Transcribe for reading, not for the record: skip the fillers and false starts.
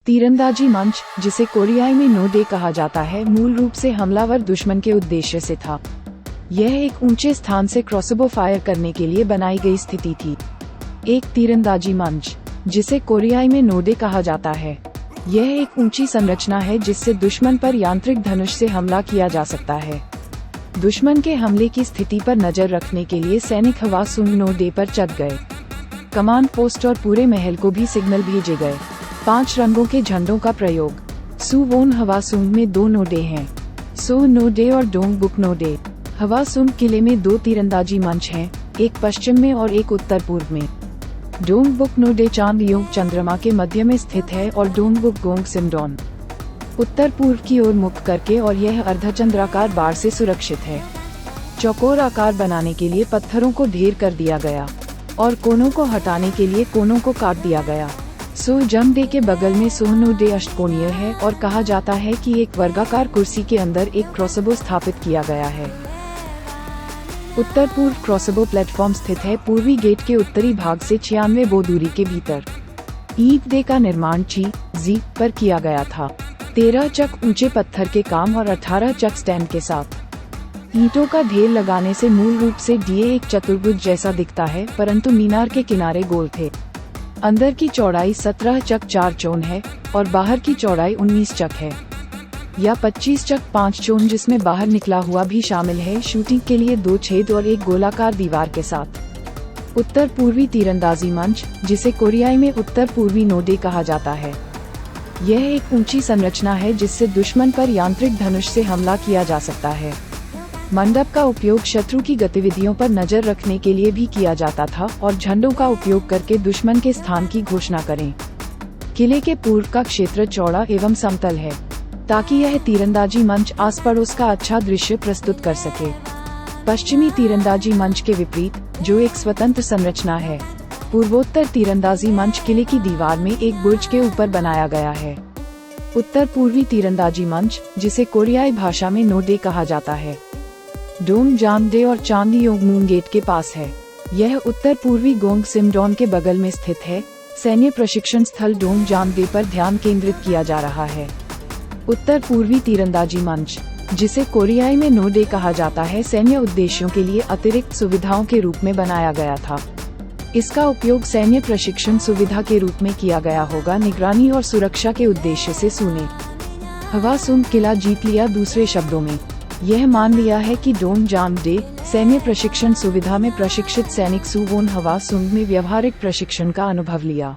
तीरंदाजी मंच, जिसे कोरियाई में नो-डे कहा जाता है, मूल रूप से हमलावर दुश्मन के उद्देश्य से था। यह एक ऊंचे स्थान से क्रॉसबो फायर करने के लिए बनाई गई स्थिति थी। एक तीरंदाजी मंच, जिसे कोरियाई में नो-डे कहा जाता है, यह एक ऊंची संरचना है जिससे दुश्मन पर यांत्रिक धनुष से हमला किया जा सकता है। दुश्मन के हमले की स्थिति पर नजर रखने के लिए सैनिक हवासुंग नो-डे पर चढ़ गए। कमांड पोस्ट और पूरे महल को भी सिग्नल भेजे गए। 5 रंगों के झंडों का प्रयोग। सुवोन हवासुंग में 2 नो-डे हैं, सो नो-डे और डोंगबुक नो-डे। हवासुंग किले में 2 तीरंदाजी मंच हैं, एक पश्चिम में और एक उत्तर पूर्व में। डोंगबुक नो-डे चांद योग चंद्रमा के मध्य में स्थित है और डोंगबुक गोंग सिमडोन उत्तर पूर्व की ओर मुख करके, और यह अर्धचंद्राकार बाड़ से सुरक्षित है। चौकोर आकार बनाने के लिए पत्थरों को ढेर कर दिया गया और कोनों को हटाने के लिए कोनों को काट दिया गया। सो जंग-डे के बगल में सोह-नो-डे अष्टकोणीय है और कहा जाता है कि एक वर्गाकार कुर्सी के अंदर एक क्रॉसबो स्थापित किया गया है। उत्तर पूर्व क्रॉसबो प्लेटफॉर्म स्थित है, पूर्वी गेट के उत्तरी भाग से 96 बो दूरी के भीतर। ईंट-डे का निर्माण जी पर किया गया था। 13 चक ऊंचे पत्थर के काम और 18 चक स्टैंड के साथ। ईंटों का ढेर लगाने से मूल रूप से डीए एक चतुर्भुज जैसा दिखता है, परंतु मीनार के किनारे गोल थे। अंदर की चौड़ाई 17 चक 4 चोन है और बाहर की चौड़ाई 19 चक है, या 25 चक 5 चोन, जिसमें बाहर निकला हुआ भी शामिल है, शूटिंग के लिए 2 छेद और एक गोलाकार दीवार के साथ। उत्तर पूर्वी तीरंदाजी मंच, जिसे कोरियाई में उत्तर पूर्वी नो-डे कहा जाता है, यह एक ऊंची संरचना है जिससे दुश्मन पर यांत्रिक धनुष से हमला किया जा सकता है। मंडप का उपयोग शत्रु की गतिविधियों पर नजर रखने के लिए भी किया जाता था और झंडों का उपयोग करके दुश्मन के स्थान की घोषणा करें। किले के पूर्व का क्षेत्र चौड़ा एवं समतल है, ताकि यह तीरंदाजी मंच आस पड़ोस का अच्छा दृश्य प्रस्तुत कर सके। पश्चिमी तीरंदाजी मंच के विपरीत, जो एक स्वतंत्र संरचना है, पूर्वोत्तर तीरंदाजी मंच किले की दीवार में एक बुर्ज के ऊपर बनाया गया है। उत्तर पूर्वी तीरंदाजी मंच, जिसे कोरियाई भाषा में नो-डे कहा जाता है, डोंगजांग-डे और चांगयोंगमुन गेट के पास है। यह उत्तर पूर्वी गोंग सिमडोन के बगल में स्थित है। सैन्य प्रशिक्षण स्थल डोंगजांग-डे पर ध्यान केंद्रित किया जा रहा है। उत्तर पूर्वी तीरंदाजी मंच, जिसे कोरियाई में नो-डे कहा जाता है, सैन्य उद्देश्यों के लिए अतिरिक्त सुविधाओं के रूप में बनाया गया था। इसका उपयोग सैन्य प्रशिक्षण सुविधा के रूप में किया गया होगा, निगरानी और सुरक्षा के उद्देश्य से। सुने हवासुंग किला जीत लिया। दूसरे शब्दों में, यह मान लिया है कि डोंगजांग-डे सैन्य प्रशिक्षण सुविधा में प्रशिक्षित सैनिक सुवोन हवासुंग में व्यवहारिक प्रशिक्षण का अनुभव लिया।